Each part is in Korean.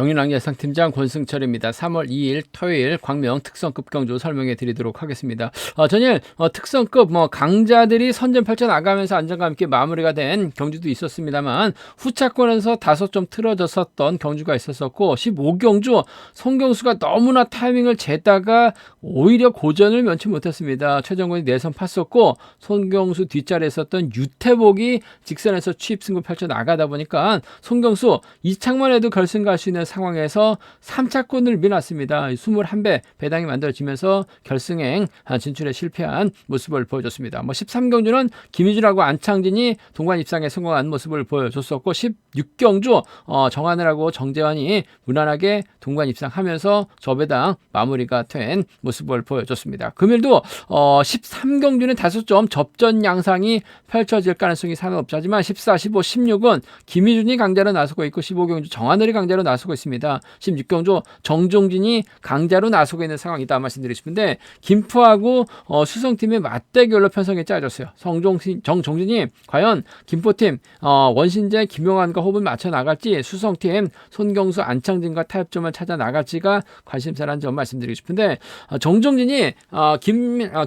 경인왕 예상팀장 권승철입니다. 3월 2일 토요일 광명 특성급 경주 설명해 드리도록 하겠습니다. 전일 특성급 강자들이 선전 펼쳐 나가면서 안정감 있게 마무리가 된 경주도 있었습니다만 후차권에서 5점 틀어졌었던 경주가 있었었고 15경주 송경수가 너무나 타이밍을 재다가 오히려 고전을 면치 못했습니다. 최정권이 내선 팠었고 송경수 뒷자리에 있었던 유태복이 직선에서 취입 승부 펼쳐 나가다 보니까 송경수 이창만 해도 결승 갈 수 있는 상황에서 3차권을 밀었습니다. 21배 배당이 만들어지면서 결승행 진출에 실패한 모습을 보여줬습니다. 13경주는 김희준하고 안창진이 동반 입상에 성공한 모습을 보여줬었고 16경주 정하늘하고 정재환이 무난하게 동반 입상하면서 저배당 마무리가 된 모습을 보여줬습니다. 금일도 13경주는 5점 접전 양상이 펼쳐질 가능성이 상당히 없죠. 하지만 14, 15, 16은 김희준이 강자로 나서고 있고 15경주 정하늘이 강자로 나서고 있습니다. 16경주 정종진이 강자로 나서고 있는 상황이다 말씀드리고 싶은데 김포하고 수성팀의 맞대결로 편성이 짜졌어요. 정종진이 과연 김포팀 원신재 김용환과 호흡을 맞춰 나갈지 수성팀 손경수 안창진과 타협점을 찾아 나갈지가 관심사라는 점 말씀드리고 싶은데 정종진이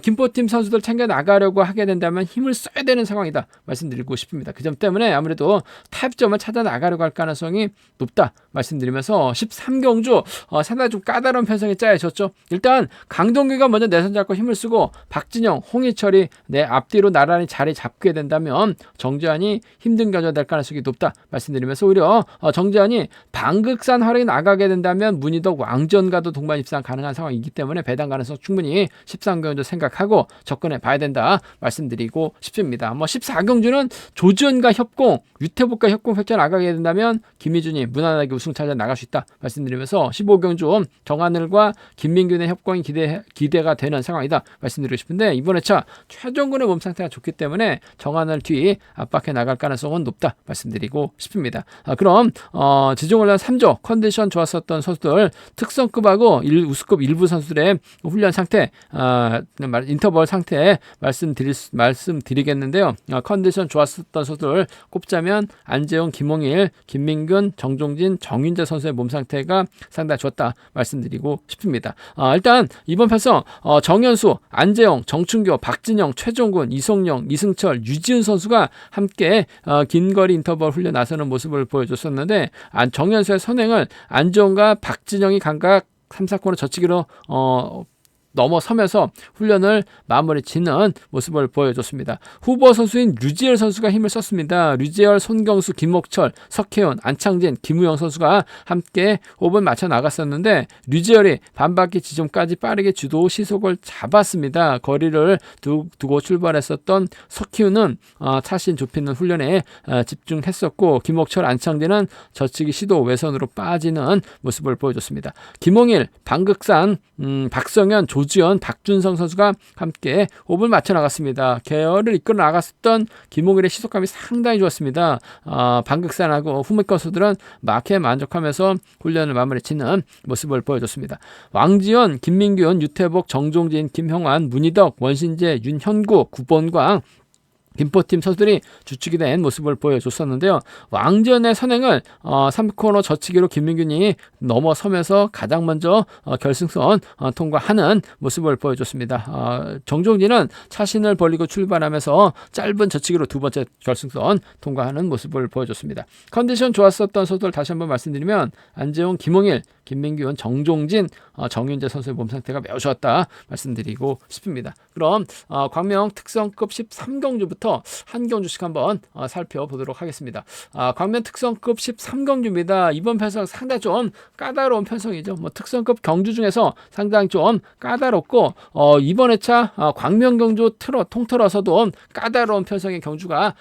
김포팀 선수들 챙겨 나가려고 하게 된다면 힘을 써야 되는 상황이다 말씀드리고 싶습니다. 그 점 때문에 아무래도 타협점을 찾아 나가려고 할 가능성이 높다 말씀드리면서 13경주 상당히 좀 까다로운 편성이 짜여졌죠. 일단 강동규가 먼저 내선 잡고 힘을 쓰고 박진영, 홍희철이 내 앞뒤로 나란히 자리 잡게 된다면 정재환이 힘든 견제가 될 가능성이 높다 말씀드리면서 오히려 정재환이 방극산 활약이 나가게 된다면 문희덕, 왕전과도 동반 입상 가능한 상황이기 때문에 배당 가능성 충분히 13경주 생각하고 접근해 봐야 된다 말씀드리고 싶습니다. 14경주는 조지현과 협공, 유태복과 협공 펼쳐 나가게 된다면 김희준이 무난하게 우승 찾아 나갈 수 있다 말씀드리면서 15경주 정하늘과 김민균의 협공이 기대가 되는 상황이다 말씀드리고 싶은데 이번 회차 최종근의 몸 상태가 좋기 때문에 정하늘 뒤 압박해 나갈 가능성은 높다 말씀드리고 싶습니다. 그럼 지정훈련 3조 컨디션 좋았었던 선수들 특성급하고 우수급 일부 선수들의 훈련 상태 인터벌 상태 말씀드리겠는데요. 컨디션 좋았었던 선수들 꼽자면 안재용, 김홍일, 김민균, 정종진, 정윤재 선수의 몸 상태가 상당히 좋았다 말씀드리고 싶습니다. 일단 이번 편성 정현수, 안재용, 정춘교, 박진영, 최종군, 이성용, 이승철, 유지훈 선수가 함께 긴거리 인터벌 훈련 나서는 모습을 보여줬었는데 정현수의 선행을 안재용과 박진영이 각각 3, 4코너 젖히기로 넘어서면서 훈련을 마무리 짓는 모습을 보여줬습니다. 후보 선수인 류지열 선수가 힘을 썼습니다. 류지열, 손경수, 김목철, 석혜원, 안창진, 김우영 선수가 함께 호흡을 맞춰 나갔었는데 류지열이 반바퀴 지점까지 빠르게 주도 시속을 잡았습니다. 거리를 두고 출발했었던 석혜원은 차신 좁히는 훈련에 집중했었고 김목철, 안창진은 젖히기 시도 외선으로 빠지는 모습을 보여줬습니다. 김홍일, 방극산, 박성현, 조지현, 박준성 선수가 함께 호흡을 맞춰 나갔습니다. 계열을 이끌어 나갔었던 김홍일의 시속감이 상당히 좋았습니다. 방극산하고 후미권 선수들은 마크에 만족하면서 훈련을 마무리 짓는 모습을 보여줬습니다. 왕지현, 김민균, 유태복, 정종진, 김형환, 문희덕, 원신재, 윤현구, 구본광 김포팀 선수들이 주축이 된 모습을 보여줬었는데요. 왕전의 선행을 3코너 젖히기로 김민균이 넘어서면서 가장 먼저 결승선 통과하는 모습을 보여줬습니다. 정종진은 차신을 벌리고 출발하면서 짧은 젖히기로 두 번째 결승선 통과하는 모습을 보여줬습니다. 컨디션 좋았었던 선수들 다시 한번 말씀드리면 안재홍, 김홍일, 김민균, 정종진, 정윤재 선수의 몸 상태가 매우 좋았다 말씀드리고 싶습니다. 그럼 광명 특성급 13경주부터 한 경주씩 한번 살펴보도록 하겠습니다. 광명 특성급 13경주입니다. 이번 편성 상당히 좀 까다로운 편성이죠. 특성급 경주 중에서 상당히 좀 까다롭고 이번 회차 광명 경주 통틀어서도 까다로운 편성의 경주가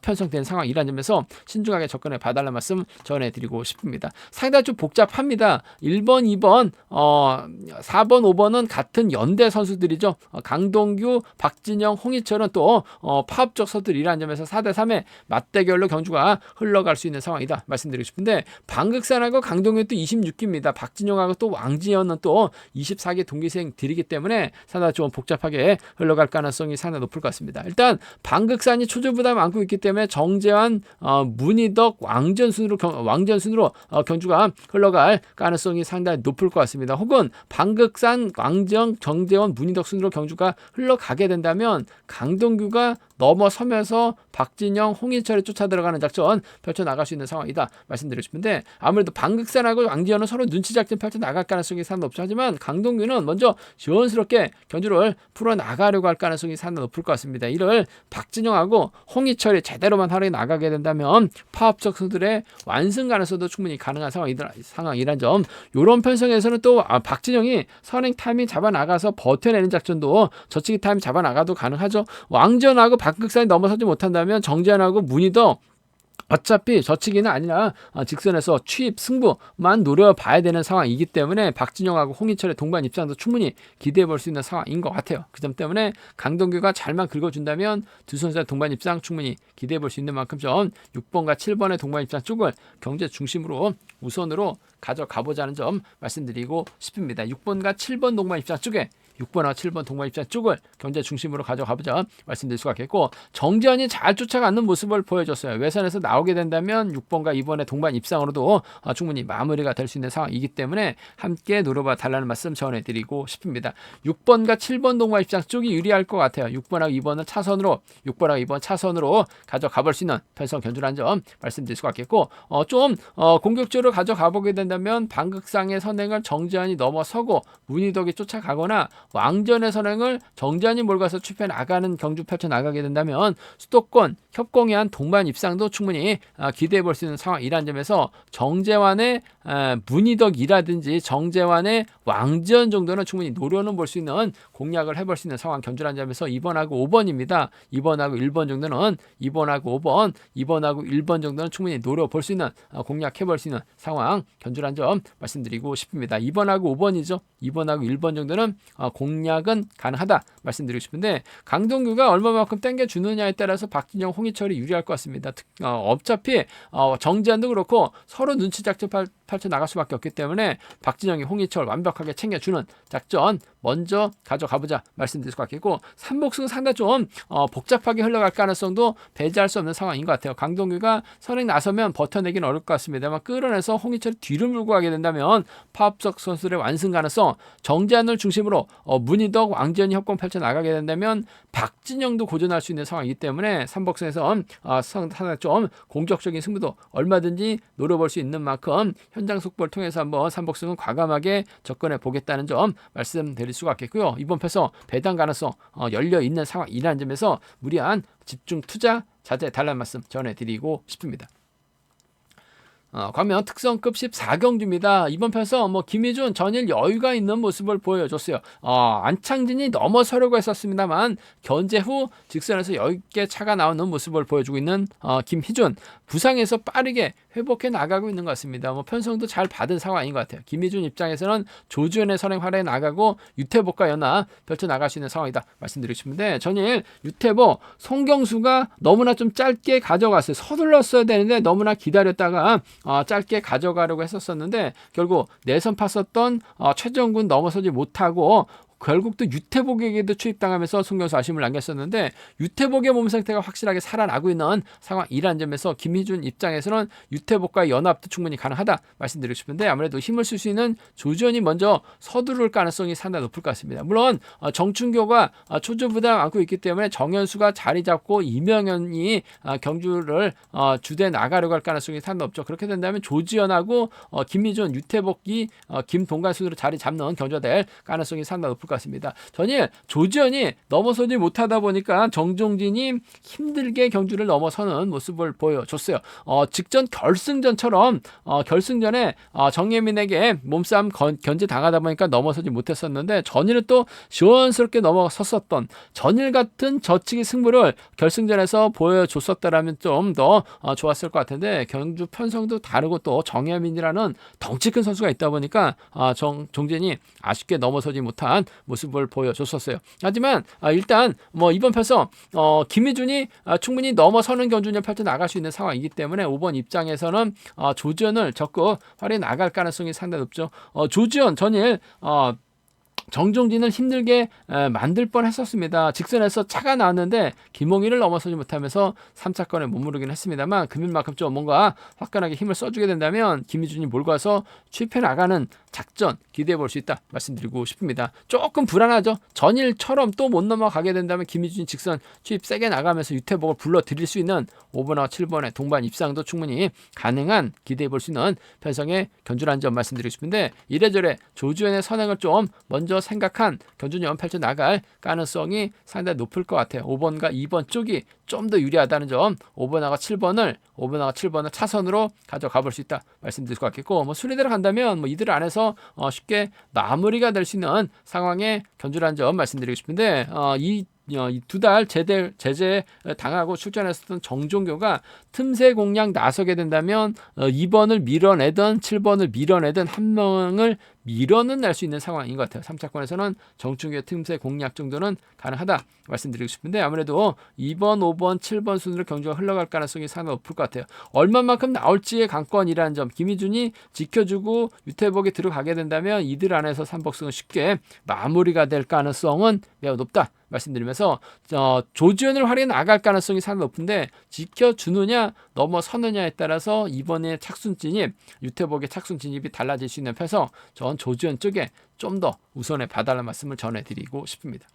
편성된 상황이라는 점에서 신중하게 접근해 봐달라는 말씀 전해드리고 싶습니다. 상당히 좀 복잡합니다. 1번, 2번, 4번, 5번은 같은 연대 선수들이죠. 강동규, 박진영, 홍희철은 또 파업적 서두리라는 점에서 4대3의 맞대결로 경주가 흘러갈 수 있는 상황이다 말씀드리고 싶은데, 방극산하고 강동규 또 26기입니다. 박진영하고 또 왕지연은 또 24기 동기생들이기 때문에 상당히 좀 복잡하게 흘러갈 가능성이 상당히 높을 것 같습니다. 일단 방극산이 초조부담 안고 있기 때문에 정재환, 문희덕, 왕전 순으로 경주가 흘러갈 가능성이 상당히 높을 것 같습니다. 혹은 방극산, 왕정, 정재원, 문희덕 순으로 경주가 흘러가게 된다면 강동규가 넘어서면서 박진영, 홍인철이 쫓아 들어가는 작전 펼쳐나갈 수 있는 상황이다 말씀드리고 싶은데, 아무래도 방극산하고 왕지연은 서로 눈치 작전 펼쳐나갈 가능성이 상당히 높죠. 하지만 강동규는 먼저 시원스럽게 경주를 풀어나가려고 할 가능성이 상당히 높을 것 같습니다. 이를 박진영하고 홍인철이 제대로만 활용해 나가게 된다면 파업적 수들의 완승 가능성도 충분히 가능한 상황이란 점, 이런 편성에서는 또 박진영이 선행 타이밍 잡아나가서 버텨내는 작전도, 저치기 타이밍 잡아나가도 가능하죠. 왕전하고 박극산이 넘어서지 못한다면 정재환하고 문희덕 어차피 저치기는 아니라 직선에서 취입 승부만 노려봐야 되는 상황이기 때문에 박진영하고 홍인철의 동반 입장도 충분히 기대해 볼 수 있는 상황인 것 같아요. 그 점 때문에 강동규가 잘만 긁어준다면 두 선수의 동반 입장 충분히 기대해 볼 수 있는 만큼 좀 6번과 7번의 동반 입장 쪽을 경제 중심으로 우선으로 가져가보자는 점 말씀드리고 싶습니다. 6번과 7번 동반 입장 쪽에 6번과 7번 동반 입장 쪽을 경제 중심으로 가져가보자 말씀드릴 수가 있겠고, 정재환이 잘 쫓아가는 모습을 보여줬어요. 외선에서 나오게 된다면 6번과 2번의 동반 입상으로도 충분히 마무리가 될 수 있는 상황이기 때문에 함께 노려봐 달라는 말씀 전해드리고 싶습니다. 6번과 7번 동반 입장 쪽이 유리할 것 같아요. 6번하고 2번은 차선으로, 6번하고 2번 차선으로 가져가볼 수 있는 편성 견주라는 점 말씀드릴 수가 있겠고, 공격적으로 가져가보게 된다면 방극상의 선행을 정재환이 넘어서고 문희덕이 쫓아가거나 왕전의 선행을 정재환이 몰가서 추패 나가는 경주 펼쳐 나가게 된다면 수도권 협공에 한 동반 입상도 충분히 기대해 볼 수 있는 상황이라는 점에서 정재환의 문희덕이라든지 정재환의 왕전 정도는 충분히 노려는 볼 수 있는 공략을 해볼 수 있는 상황 견주라는 점에서 2번하고 5번입니다. 2번하고 1번 정도는 2번하고 5번, 2번하고 1번 정도는 충분히 노려볼 수 있는 공략해 볼 수 있는 상황 견주라는 점 말씀드리고 싶습니다. 2번하고 5번이죠. 2번하고 1번 정도는 공략은 가능하다 말씀드리고 싶은데, 강동규가 얼마만큼 땡겨주느냐에 따라서 박진영, 홍희철이 유리할 것 같습니다. 어차피 정재환도 그렇고 서로 눈치 작전 펼쳐 나갈 수밖에 없기 때문에 박진영이 홍희철 완벽하게 챙겨주는 작전 먼저 가져가보자 말씀드릴 수 같겠고, 삼복승은 상당히 좀 복잡하게 흘러갈 가능성도 배제할 수 없는 상황인 것 같아요. 강동규가 선행 나서면 버텨내기는 어려울 것 같습니다만 끌어내서 홍희철이 뒤를 물고 가게 된다면 파업적 선수들의 완승 가능성, 정재환을 중심으로 문희덕, 왕지연이 협공 펼쳐 나가게 된다면 박진영도 고전할 수 있는 상황이기 때문에 삼복승에서 상당히 좀 공격적인 승부도 얼마든지 노려볼 수 있는 만큼 현장 속보를 통해서 한번 삼복승은 과감하게 접근해 보겠다는 점 말씀드릴 수가 있겠고요. 이번 패서 배당 가능성 열려 있는 상황이라는 점에서 무리한 집중 투자 자제 달라는 말씀 전해드리고 싶습니다. 광명 특성급 14경주입니다. 이번 편에서 김희준 전일 여유가 있는 모습을 보여줬어요. 안창진이 넘어서려고 했었습니다만 견제 후 직선에서 여유있게 차가 나오는 모습을 보여주고 있는 김희준, 부상에서 빠르게 회복해 나가고 있는 것 같습니다. 편성도 잘 받은 상황인 것 같아요. 김희준 입장에서는 조주현의 선행 활약에 나가고 유태복과 연합 펼쳐 나갈 수 있는 상황이다 말씀드리고 싶은데, 전일 유태복 송경수가 너무나 좀 짧게 가져갔어요. 서둘렀어야 되는데 너무나 기다렸다가 짧게 가져가려고 했었는데 결국 내선 팠었던 최정군 넘어서지 못하고 결국 또 유태복에게도 추입당하면서 송경수 아쉬움을 남겼었는데, 유태복의 몸 상태가 확실하게 살아나고 있는 상황이라는 점에서 김희준 입장에서는 유태복과의 연합도 충분히 가능하다 말씀드리고 싶은데, 아무래도 힘을 쓸 수 있는 조지현이 먼저 서두를 가능성이 상당히 높을 것 같습니다. 물론 정춘교가 초조부담 안고 있기 때문에 정현수가 자리 잡고 이명현이 경주를 주대 나가려고 할 가능성이 상당히 높죠. 그렇게 된다면 조지현하고 김희준, 유태복이 김동관 순으로 자리 잡는 경주가 될 가능성이 상당히 높을 것 같습니다. 전일 조지현이 넘어서지 못하다 보니까 정종진이 힘들게 경주를 넘어서는 모습을 보여줬어요. 직전 결승전처럼 결승전에 정예민에게 몸싸움 견제 당하다 보니까 넘어서지 못했었는데, 전일은 또 시원스럽게 넘어섰었던 전일 같은 저치기 승부를 결승전에서 보여줬었다라면 좀 더 좋았을 것 같은데, 경주 편성도 다르고 또 정예민이라는 덩치 큰 선수가 있다 보니까 정진이 아쉽게 넘어서지 못한 모습을 보여줬었어요. 하지만 일단 뭐 이번 패서 김희준이 충분히 넘어서는 경주를 펼쳐 나갈 수 있는 상황이기 때문에 5번 입장에서는 조지현을 적극 활용해 나갈 가능성이 상당히 높죠. 조지현 전일 정종진을 힘들게 만들 뻔했었습니다. 직선에서 차가 나왔는데 김홍희를 넘어서지 못하면서 3차권에 머무르긴 했습니다만 금일만큼 좀 뭔가 화끈하게 힘을 써주게 된다면 김희준이 몰고 와서 취입해 나가는 작전 기대해 볼 수 있다 말씀드리고 싶습니다. 조금 불안하죠. 전일처럼 또 못 넘어가게 된다면 김희준이 직선 취입 세게 나가면서 유태복을 불러들일 수 있는 5번하고 7번의 동반 입상도 충분히 가능한 기대해 볼 수 있는 편성의 견주라는 점 말씀드리고 싶은데 이래저래 조주현의 선행을 좀 먼저 생각한 견주년 펼쳐 나갈 가능성이 상당히 높을 것 같아요. 5번과 2번 쪽이 좀 더 유리하다는 점 5번하고 7번을 차선으로 가져가 볼 수 있다 말씀드릴 것 같겠고 뭐 순위대로 간다면 뭐 이들 안에서 쉽게 마무리가 될 수 있는 상황의 견주라는 점 말씀드리고 싶은데 이 두 달 제재 당하고 출전했었던 정종교가 틈새 공략 나서게 된다면 2번을 밀어내든 7번을 밀어내든 한 명을 밀어는 수 있는 상황인 것 같아요. 3차권에서는 정충규의 틈새 공략 정도는 가능하다 말씀드리고 싶은데 아무래도 2번, 5번, 7번 순으로 경주가 흘러갈 가능성이 상당히 높을 것 같아요. 얼마만큼 나올지의 관건이라는 점 김희준이 지켜주고 유태복에 들어가게 된다면 이들 안에서 3복승은 쉽게 마무리가 될 가능성은 매우 높다 말씀드리면서 조지현을 활용해 나갈 가능성이 상당히 높은데 지켜주느냐 넘어서느냐에 따라서 이번에 착순 진입 유태복의 착순 진입이 달라질 수 있는 편에서 전 조지현 쪽에 좀 더 우선에 봐달라는 말씀을 전해드리고 싶습니다.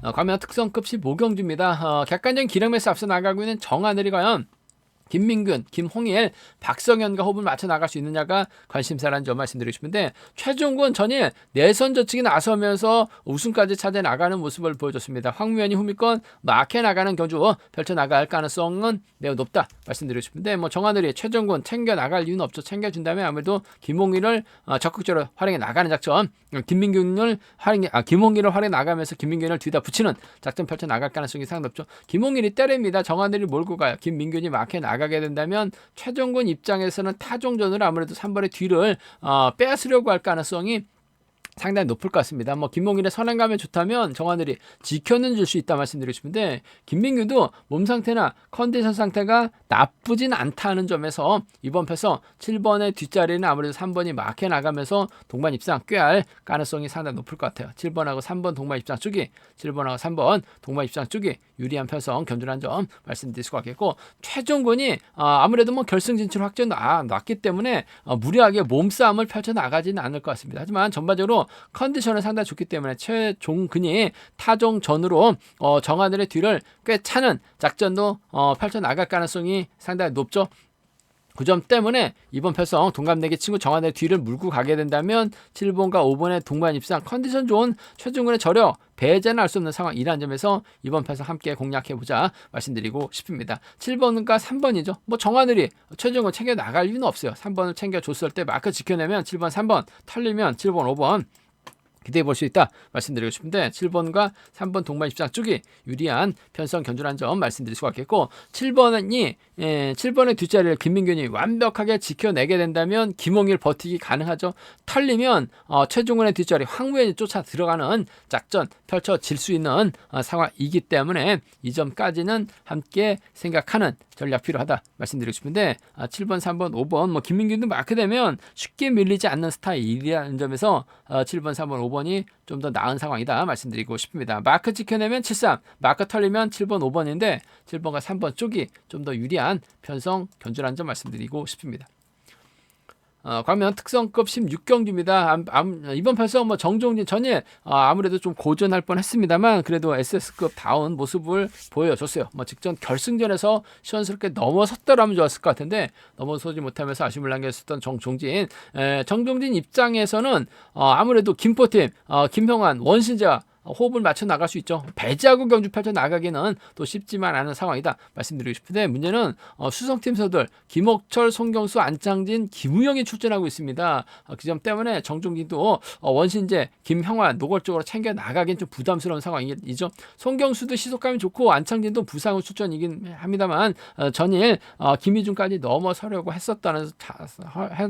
과연 특성급 15경주입니다. 객관적인 기량매수 앞서 나가고 있는 정하늘이 과연 김민균, 김홍일, 박성현과 호흡을 맞춰 나갈 수 있느냐가 관심사라는 점 말씀드리고 싶은데 최종군 전일 내선 저측이 나서면서 우승까지 차지해 나가는 모습을 보여줬습니다. 황무현이 후미권 막해 나가는 경주 펼쳐 나갈 가능성은 매우 높다 말씀드리고 싶은데 뭐 정하늘이 최종군 챙겨 나갈 이유는 없죠. 챙겨준다면 아무래도 김홍일을 적극적으로 활용해 나가는 작전 김홍일을 활용해 나가면서 김민균을 뒤다 붙이는 작전 펼쳐 나갈 가능성이 상당히 높죠. 김홍일이 때립니다. 정하늘이 몰고 가요. 김민균이 막해 나가게 된다면 최종군 입장에서는 타종전으로 아무래도 3번의 뒤를 빼앗으려고 할 가능성이 상당히 높을 것 같습니다. 뭐 김홍일의 선행감이 좋다면 정하늘이 지켜는 줄 수 있다 말씀드리고 싶은데 김민규도 몸 상태나 컨디션 상태가 나쁘진 않다는 점에서 이번 패서 7번의 뒷자리는 아무래도 3번이 막해 나가면서 동반 입상 꾀할 가능성이 상당히 높을 것 같아요. 7번하고 3번 동반 입상 쪽이 7번하고 3번 동반 입상 쪽이 유리한 편성 견주란 점 말씀드릴 수가 있겠고 최종군이 아무래도 뭐 결승 진출 확정 났기 때문에 무리하게 몸싸움을 펼쳐 나가지는 않을 것 같습니다. 하지만 전반적으로 컨디션은 상당히 좋기 때문에 최종근이 타종전으로 정하늘의 뒤를 꽤 차는 작전도 펼쳐 나갈 가능성이 상당히 높죠. 그 점 때문에 이번 편성 동갑내기 친구 정하늘의 뒤를 물고 가게 된다면 7번과 5번의 동반 입상 컨디션 좋은 최종근의 저력 배제는 할 수 없는 상황이라는 점에서 이번 편성 함께 공략해보자 말씀드리고 싶습니다. 7번과 3번이죠. 뭐 정하늘이 최종근 챙겨 나갈 이유는 없어요. 3번을 챙겨줬을 때 마크 지켜내면 7번, 3번 털리면 7번, 5번 기대해 볼 수 있다 말씀드리고 싶은데 7번과 3번 동반 입상 쪽이 유리한 편성 견주란 점 말씀드릴 수가 있겠고 7번의 뒷자리를 김민균이 완벽하게 지켜내게 된다면 김홍일 버티기 가능하죠. 털리면 최종훈의 뒷자리 황무현이 쫓아 들어가는 작전 펼쳐질 수 있는 상황이기 때문에 이 점까지는 함께 생각하는 전략 필요하다 말씀드리고 싶은데 7번, 3번, 5번 뭐 김민균도 마크 되면 쉽게 밀리지 않는 스타일이라는 점에서 7번, 3번, 5번이 좀 더 나은 상황이다 말씀드리고 싶습니다. 마크 지켜내면 7-3, 마크 털리면 7번, 5번인데 7번과 3번 쪽이 좀 더 유리한 편성 견주라는 점 말씀드리고 싶습니다. 과연 특성급 16경주입니다. 이번 편성 뭐 정종진 전일 아무래도 좀 고전할 뻔했습니다만 그래도 SS급 다운 모습을 보여줬어요. 뭐 직전 결승전에서 시원스럽게 넘어섰더라면 좋았을 것 같은데 넘어서지 못하면서 아쉬움을 남겼었던 정종진 입장에서는 아무래도 김포팀 김형환 원신자 호흡을 맞춰 나갈 수 있죠. 배제하고 경주 펼쳐 나가기는 또 쉽지만 않은 상황이다 말씀드리고 싶은데, 문제는 수성팀 선수들 김옥철, 송경수, 안창진, 김우영이 출전하고 있습니다. 그 점 때문에 정종진도 원신재, 김형환 노골적으로 챙겨 나가긴 좀 부담스러운 상황이죠. 송경수도 시속감이 좋고 안창진도 부상 후 출전이긴 합니다만 전일 김희중까지 넘어서려고 했었다는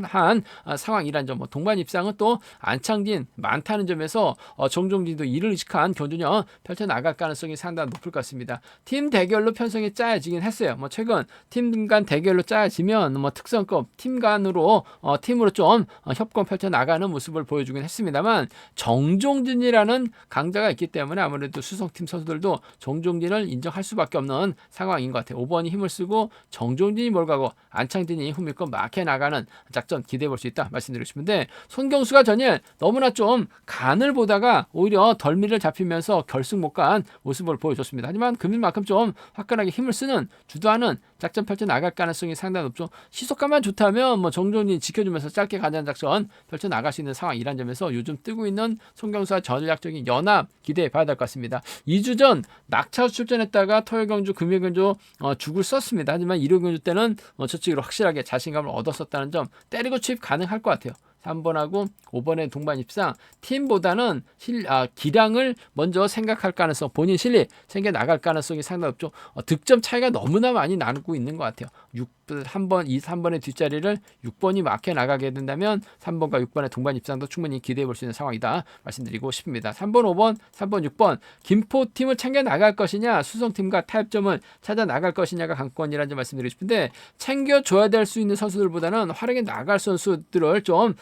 한 상황이란 점, 동반 입상은 또 안창진 많다는 점에서 정종진도 이를 의식한 경주는 펼쳐 나갈 가능성이 상당히 높을 것 같습니다. 팀 대결로 편성이 짜여지긴 했어요. 최근 팀 간 대결로 짜여지면 특성급 팀 간으로 팀으로 좀 협공 펼쳐 나가는 모습을 보여주긴 했습니다만, 정종진이라는 강자가 있기 때문에 아무래도 수성팀 선수들도 정종진을 인정할 수밖에 없는 상황인 것 같아요. 5번이 힘을 쓰고 정종진이 몰가고 안창진이 힘있고 막혀 나가는 작전 기대해 볼 수 있다 말씀드리고 싶은데, 손경수가 전일 너무나 좀 간을 보다가 오히려 덜미를 잡히면서 결승 못 간 모습을 보여줬습니다. 하지만 금일만큼 좀 화끈하게 힘을 쓰는 주도하는 작전 펼쳐 나갈 가능성이 상당히 높죠. 시속감만 좋다면 정종진이 지켜주면서 짧게 가자는 작전 펼쳐 나갈 수 있는 상황이란 점에서 요즘 뜨고 있는 손경수와 전략적인 연합 기대해 봐야 될 것 같습니다. 2주 전 낙차 출전했다가 토요일 경주, 금요일 경주 죽을 썼습니다. 하지만 일요일 경주 때는 저쪽으로 확실하게 자신감을 얻었었다는 점, 때리고 취입 가능할 것 같아요. 3번하고 5번의 동반 입상, 팀보다는 기량을 먼저 생각할 가능성, 본인 실력 생겨 나갈 가능성이 상당히 높죠. 득점 차이가 너무나 많이 나누고 있는 것 같아요. 3번의 뒷자리를 6번이 막혀 나가게 된다면 3번과 6번의 동반 입상도 충분히 기대해 볼 수 있는 상황이다 말씀드리고 싶습니다. 3번, 5번, 3번, 6번 김포팀을 챙겨 나갈 것이냐, 수성팀과 타협점을 찾아 나갈 것이냐가 관건이라는 점 말씀드리고 싶은데, 챙겨줘야 될 수 있는 선수들보다는 활약해 나갈 선수들을 좀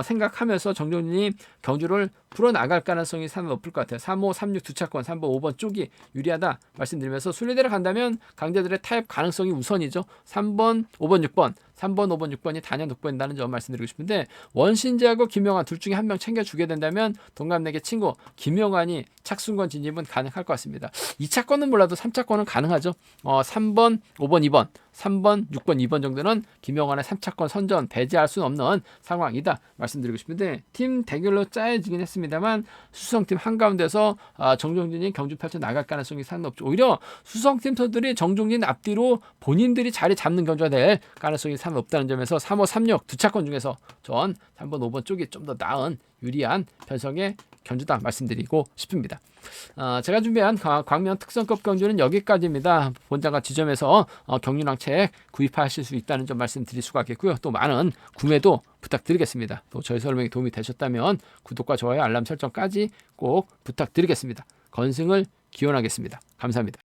생각하면서 정종진이 경주를 풀어나갈 가능성이 상당히 높을 것 같아요. 3, 5, 3, 6 두 차권, 3번, 5번 쪽이 유리하다 말씀드리면서, 순리대로 간다면 강자들의 타협 가능성이 우선이죠. 3번, 5번, 6번 3번, 5번, 6번이 단연 돋보인다는 점 말씀드리고 싶은데, 원신재하고 김영환 둘 중에 한 명 챙겨주게 된다면 동갑내기 친구 김영환이 착순권 진입은 가능할 것 같습니다. 2차권은 몰라도 3차권은 가능하죠. 3번, 5번, 2번 3번, 6번, 2번 정도는 김영환의 3차권 선전 배제할 수는 없는 상황이다 말씀드리고 싶은데, 팀 대결로 짜여지긴 했습니다만 수성팀 한가운데서 정종진이 경주 펼쳐 나갈 가능성이 상당히 높죠. 오히려 수성팀 선수들이 정종진 앞뒤로 본인들이 자리 잡는 경주가 될 가능성이 상당히 높다는 점에서 3, 5, 3, 6 두 차권 중에서 전 3번, 5번 쪽이 좀 더 나은 유리한 편성의 경주다 말씀드리고 싶습니다. 제가 준비한 광명 특성급 경주는 여기까지입니다. 본장과 지점에서 경륜왕 책 구입하실 수 있다는 점 말씀드릴 수가 있겠고요. 또 많은 구매도 부탁드리겠습니다. 또 저희 설명이 도움이 되셨다면 구독과 좋아요, 알람 설정까지 꼭 부탁드리겠습니다. 건승을 기원하겠습니다. 감사합니다.